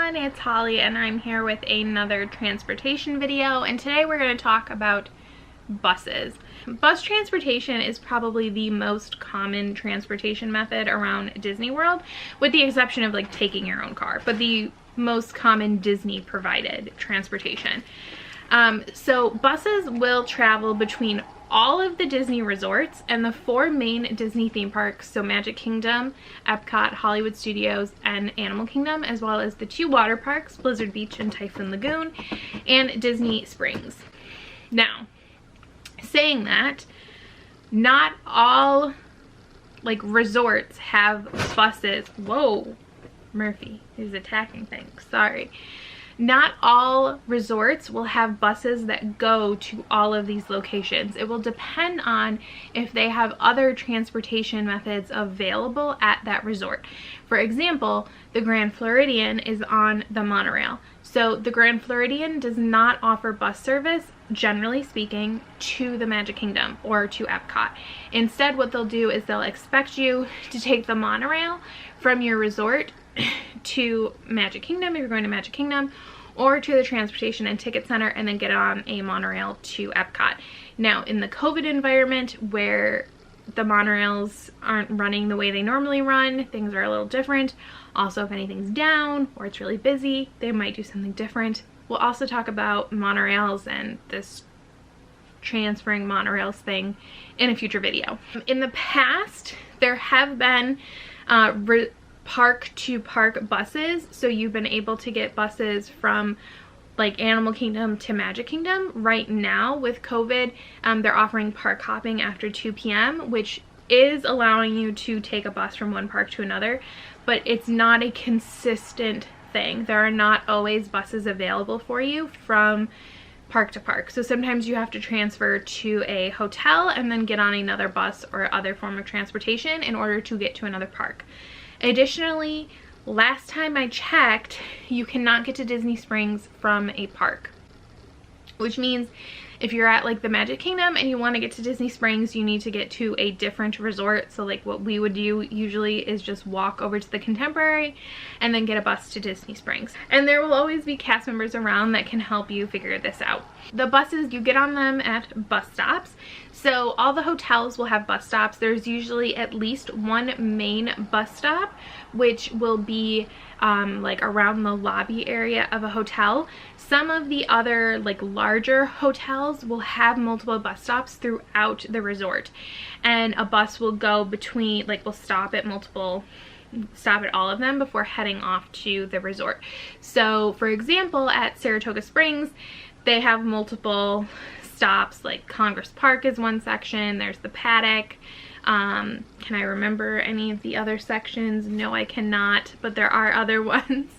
everyone, it's Holly and I'm here with another transportation video, and today we're going to talk about buses. Bus transportation is probably the most common transportation method around Disney World, with the exception of like taking your own car, but the most common Disney provided transportation. So buses will travel between all of the Disney resorts and the 4 main Disney theme parks, so Magic Kingdom, Epcot, Hollywood Studios, and Animal Kingdom, as well as the 2 water parks, Blizzard Beach and Typhoon Lagoon, and Disney Springs. Now, saying that, not all like resorts have buses. Whoa, Murphy is attacking things, sorry. Not all resorts will have buses that go to all of these locations. It will depend on if they have other transportation methods available at that resort. For example, the Grand Floridian is on the monorail. So the Grand Floridian does not offer bus service, generally speaking, to the Magic Kingdom or to Epcot. Instead, what they'll do is they'll expect you to take the monorail from your resort to Magic Kingdom if you're going to Magic Kingdom, or to the Transportation and Ticket Center, and then get on a monorail to Epcot. Now, in the COVID environment where the monorails aren't running the way they normally run, things are a little different. Also, if anything's down or it's really busy, they might do something different. We'll also talk about monorails and this transferring monorails thing in a future video. In the past, there have been park to park buses, so you've been able to get buses from like Animal Kingdom to Magic Kingdom. Right now with COVID, they're offering park hopping after 2 p.m. which is allowing you to take a bus from one park to another, but it's not a consistent thing. There are not always buses available for you from park to park, so sometimes you have to transfer to a hotel and then get on another bus or other form of transportation in order to get to another park. Additionally, last time I checked, you cannot get to Disney Springs from a park, which means if you're at like the Magic Kingdom and you want to get to Disney Springs, you need to get to a different resort. So like what we would do usually is just walk over to the Contemporary and then get a bus to Disney Springs. And there will always be cast members around that can help you figure this out. The buses, you get on them at bus stops. So all the hotels will have bus stops. There's usually at least one main bus stop, which will be like around the lobby area of a hotel. Some of the other like larger hotels will have multiple bus stops throughout the resort, and a bus will go between, like, will stop at all of them before heading off to the resort. So for example, at Saratoga Springs, they have multiple stops, like Congress Park is one section, there's the paddock. Can I remember any of the other sections? No, I cannot, but there are other ones.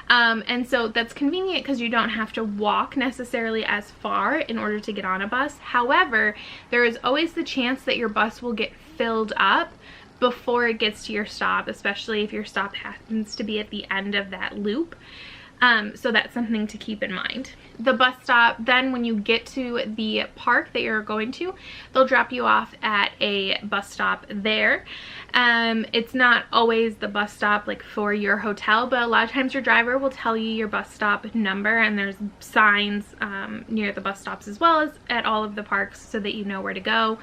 And so that's convenient because you don't have to walk necessarily as far in order to get on a bus. However, there is always the chance that your bus will get filled up before it gets to your stop, especially if your stop happens to be at the end of that loop. So that's something to keep in mind. The bus stop, then when you get to the park that you're going to, they'll drop you off at a bus stop there. It's not always the bus stop like for your hotel, but a lot of times your driver will tell you your bus stop number, and there's signs near the bus stops as well as at all of the parks so that you know where to go.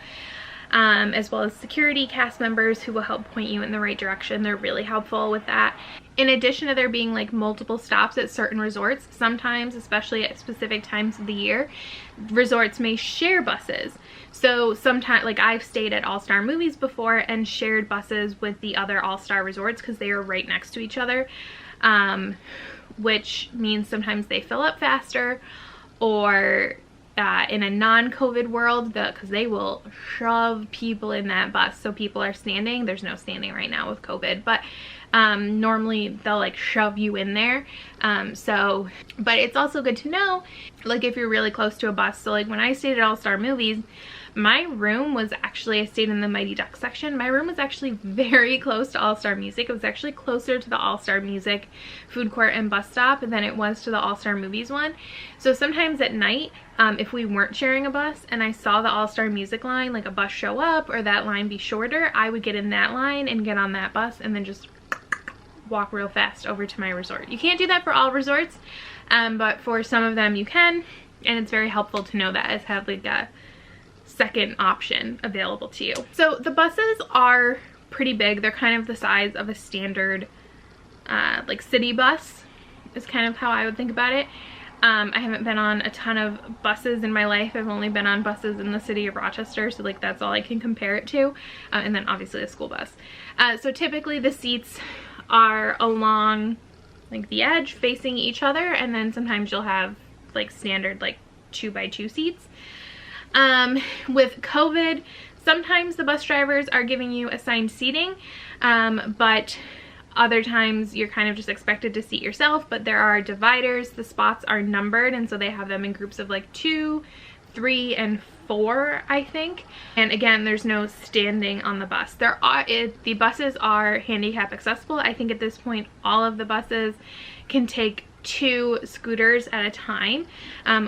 As well as security cast members who will help point you in the right direction. They're really helpful with that. In addition to there being like multiple stops at certain resorts, sometimes, especially at specific times of the year, resorts may share buses. So sometimes, like, I've stayed at All-Star Movies before and shared buses with the other All-Star resorts because they are right next to each other, which means sometimes they fill up faster, or in a non-COVID world, because they will shove people in that bus. So people are standing. There's no standing right now with COVID, but normally they'll like shove you in there. But it's also good to know, like, if you're really close to a bus. So like when I stayed at All-Star Movies, my room was actually, I stayed in the Mighty Ducks section. My room was actually very close to All-Star Music. It was actually closer to the All-Star Music food court and bus stop than it was to the All-Star Movies one. So sometimes at night, if we weren't sharing a bus and I saw the All-Star Music line, like a bus show up or that line be shorter, I would get in that line and get on that bus and then just walk real fast over to my resort. You can't do that for all resorts, but for some of them you can, and it's very helpful to know that as have like a second option available to you. So the buses are pretty big. They're kind of the size of a standard like city bus is kind of how I would think about it. I haven't been on a ton of buses in my life. I've only been on buses in the city of Rochester, so like that's all I can compare it to. And then obviously a school bus. So typically the seats are along like the edge facing each other, and then sometimes you'll have like standard like 2x2 seats. With COVID, sometimes the bus drivers are giving you assigned seating, but other times you're kind of just expected to seat yourself, but there are dividers. The spots are numbered, and so they have them in groups of like 2, 3, and 4, I think. And again, there's no standing on the bus. The buses are handicap accessible. I think at this point all of the buses can take 2 scooters at a time,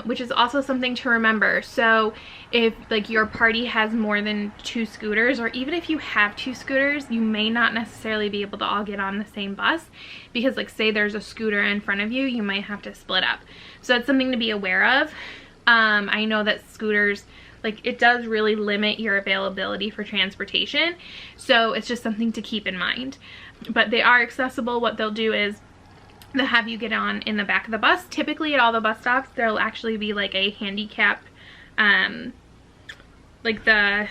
which is also something to remember. So if like your party has more than 2 scooters, or even if you have 2 scooters, you may not necessarily be able to all get on the same bus, because like say there's a scooter in front of you, you might have to split up. So that's something to be aware of. I know that scooters, like it does really limit your availability for transportation, so it's just something to keep in mind. But they are accessible. What they'll do is they'll have you get on in the back of the bus. Typically at all the bus stops there'll actually be like a handicap like the,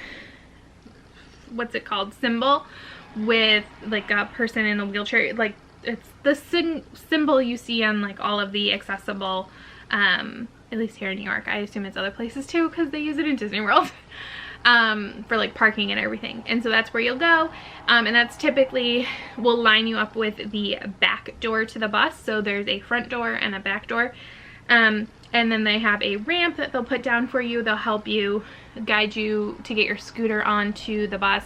what's it called, symbol with like a person in a wheelchair. Like it's the symbol you see on like all of the accessible, at least here in New York. I assume it's other places too because they use it in Disney World. For like parking and everything. And so that's where you'll go, and that's typically will line you up with the back door to the bus. So there's a front door and a back door, and then they have a ramp that they'll put down for you. They'll help you, guide you to get your scooter onto the bus,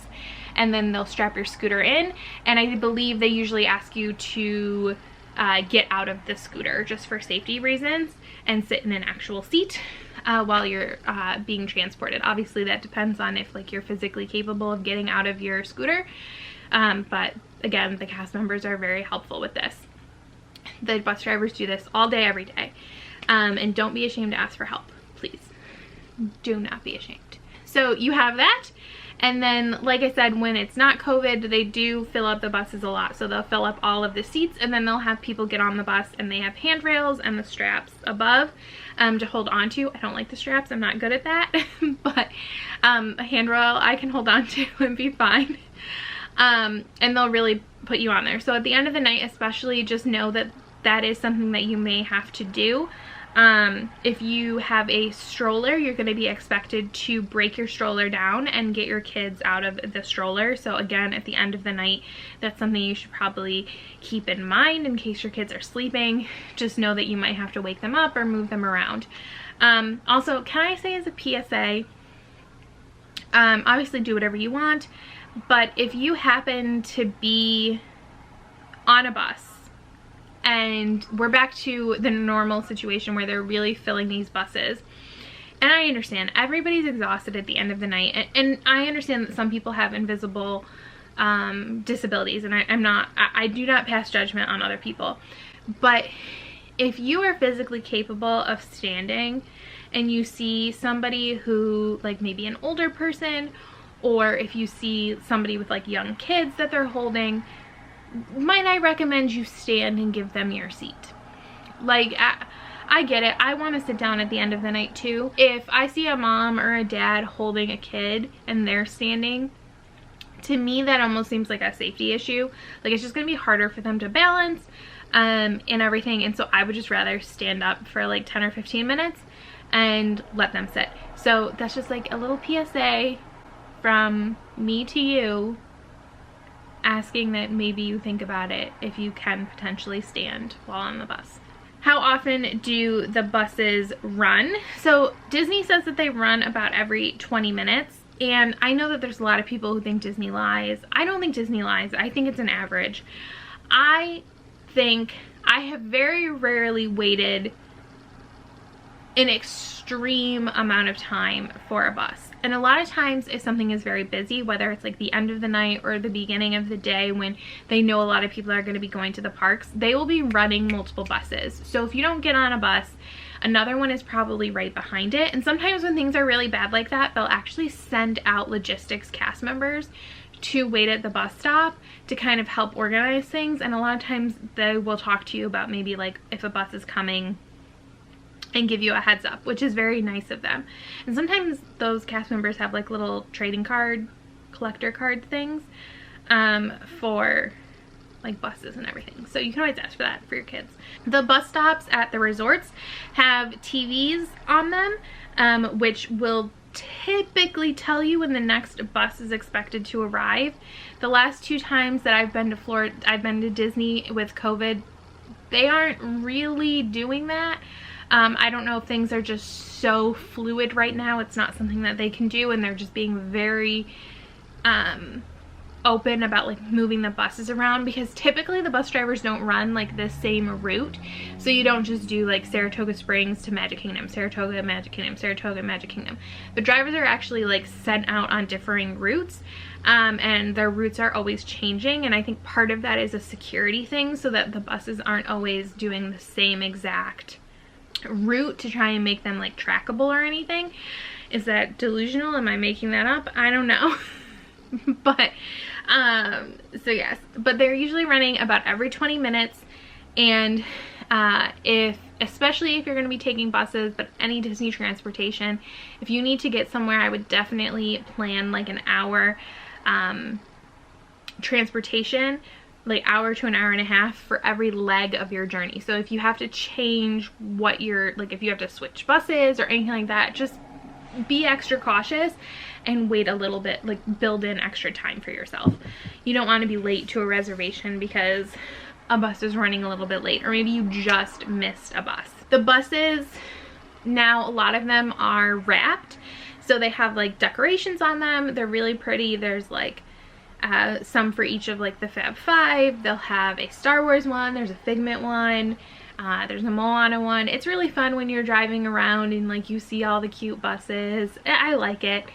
and then they'll strap your scooter in. And I believe they usually ask you to get out of the scooter just for safety reasons and sit in an actual seat while you're being transported. Obviously that depends on if like you're physically capable of getting out of your scooter, but again, the cast members are very helpful with this. The bus drivers do this all day, every day, and don't be ashamed to ask for help, please. Do not be ashamed. So you have that. And then, like I said, when it's not COVID, they do fill up the buses a lot. So they'll fill up all of the seats, and then they'll have people get on the bus, and they have handrails and the straps above to hold on to. I don't like the straps. I'm not good at that. But a handrail I can hold on to and be fine. And they'll really put you on there. So at the end of the night especially, just know that that is something that you may have to do. If you have a stroller, you're going to be expected to break your stroller down and get your kids out of the stroller. So again, at the end of the night, that's something you should probably keep in mind in case your kids are sleeping. Just know that you might have to wake them up or move them around. Also, can I say as a PSA, obviously do whatever you want, but if you happen to be on a bus and we're back to the normal situation where they're really filling these buses, and I understand everybody's exhausted at the end of the night, and I understand that some people have invisible disabilities, and I do not pass judgment on other people, but if you are physically capable of standing and you see somebody who, like maybe an older person, or if you see somebody with like young kids that they're holding, might I recommend you stand and give them your seat. Like, I get it. I want to sit down at the end of the night too. If I see a mom or a dad holding a kid and they're standing, to me that almost seems like a safety issue. Like, it's just going to be harder for them to balance and everything. And so I would just rather stand up for like 10 or 15 minutes and let them sit. So that's just like a little PSA from me to you, asking that maybe you think about it if you can potentially stand while on the bus. How often do the buses run? So Disney says that they run about every 20 minutes. And I know that there's a lot of people who think Disney lies. I don't think Disney lies. I think it's an average. I think I have very rarely waited an extreme amount of time for a bus. And a lot of times if something is very busy, whether it's like the end of the night or the beginning of the day when they know a lot of people are going to be going to the parks, they will be running multiple buses. So if you don't get on a bus, another one is probably right behind it. And sometimes when things are really bad like that, they'll actually send out logistics cast members to wait at the bus stop to kind of help organize things. And a lot of times they will talk to you about maybe like if a bus is coming and give you a heads up, which is very nice of them. And sometimes those cast members have like little trading card, collector card things for like buses and everything. So you can always ask for that for your kids. The bus stops at the resorts have TVs on them, which will typically tell you when the next bus is expected to arrive. The last 2 times that I've been to Florida, I've been to Disney with COVID, they aren't really doing that. I don't know if things are just so fluid right now. It's not something that they can do, and they're just being very open about like moving the buses around, because typically the bus drivers don't run like the same route. So you don't just do like Saratoga Springs to Magic Kingdom, Saratoga, Magic Kingdom, Saratoga, Magic Kingdom. The drivers are actually like sent out on differing routes, and their routes are always changing. And I think part of that is a security thing, so that the buses aren't always doing the same exact route to try and make them like trackable or anything. Is that delusional? Am I making that up? I don't know. But so yes, but they're usually running about every 20 minutes. And especially if you're going to be taking buses, but any Disney transportation, if you need to get somewhere, I would definitely plan like an hour transportation, like hour to an hour and a half for every leg of your journey. So if you have to change what you're like, if you have to switch buses or anything like that, just be extra cautious and wait a little bit, like build in extra time for yourself. You don't want to be late to a reservation because a bus is running a little bit late, or maybe you just missed a bus. The buses now, a lot of them are wrapped, so they have like decorations on them. They're really pretty. There's like some for each of like the Fab Five. They'll have a Star Wars one, there's a Figment one, there's a Moana one. It's really fun when you're driving around and like you see all the cute buses. I like it.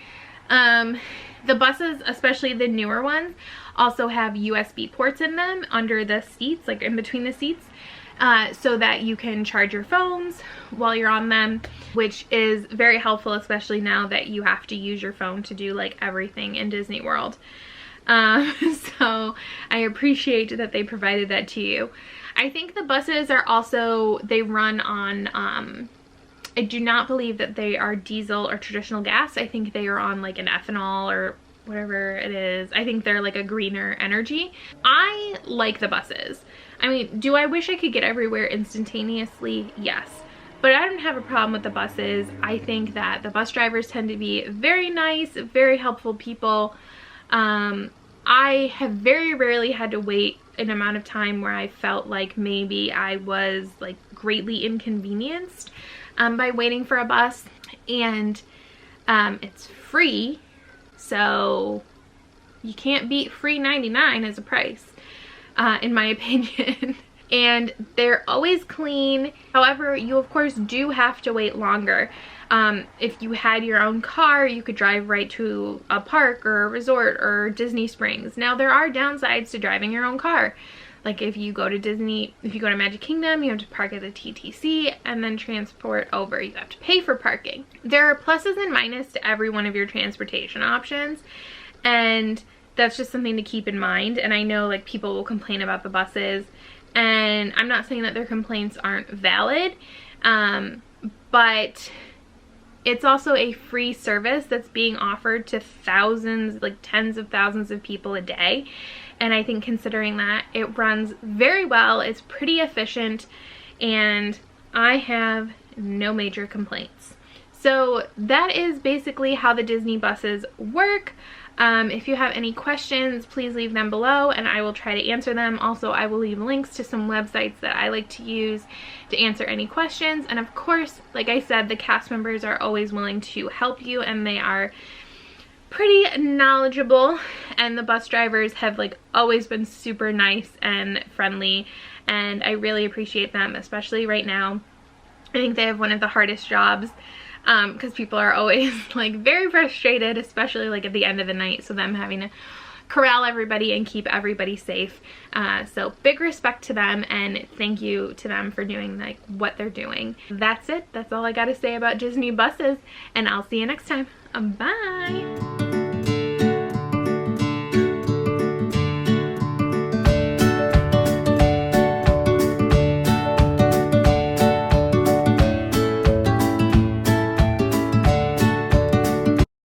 The buses, especially the newer ones, also have USB ports in them under the seats, like in between the seats, so that you can charge your phones while you're on them, which is very helpful, especially now that you have to use your phone to do like everything in Disney World. So I appreciate that they provided that to you. I think the buses are also, they run on, I do not believe that they are diesel or traditional gas. I think they are on like an ethanol or whatever it is. I think they're like a greener energy. I like the buses. I mean, do I wish I could get everywhere instantaneously? Yes. But I don't have a problem with the buses. I think that the bus drivers tend to be very nice, very helpful people. I have very rarely had to wait an amount of time where I felt like maybe I was like greatly inconvenienced by waiting for a bus. And it's free, so you can't beat free 99 as a price, in my opinion. And they're always clean. However, you of course do have to wait longer. If you had your own car, you could drive right to a park or a resort or Disney Springs. Now, there are downsides to driving your own car. Like if you go to Disney, if you go to Magic Kingdom, you have to park at the TTC and then transport over. You have to pay for parking. There are pluses and minuses to every one of your transportation options, and that's just something to keep in mind. And I know like people will complain about the buses, and I'm not saying that their complaints aren't valid, but it's also a free service that's being offered to thousands, like tens of thousands of people a day. And I think considering that, it runs very well, it's pretty efficient, and I have no major complaints. So that is basically how the Disney buses work. If you have any questions, please leave them below and I will try to answer them. Also, I will leave links to some websites that I like to use to answer any questions. And of course, like I said, the cast members are always willing to help you, and they are pretty knowledgeable, and the bus drivers have like always been super nice and friendly, and I really appreciate them, especially right now I think they have one of the hardest jobs because people are always like very frustrated, especially like at the end of the night, so them having to corral everybody and keep everybody safe. So big respect to them, and thank you to them for doing like what they're doing. That's it. That's all I gotta say about Disney buses, and I'll see you next time. Bye.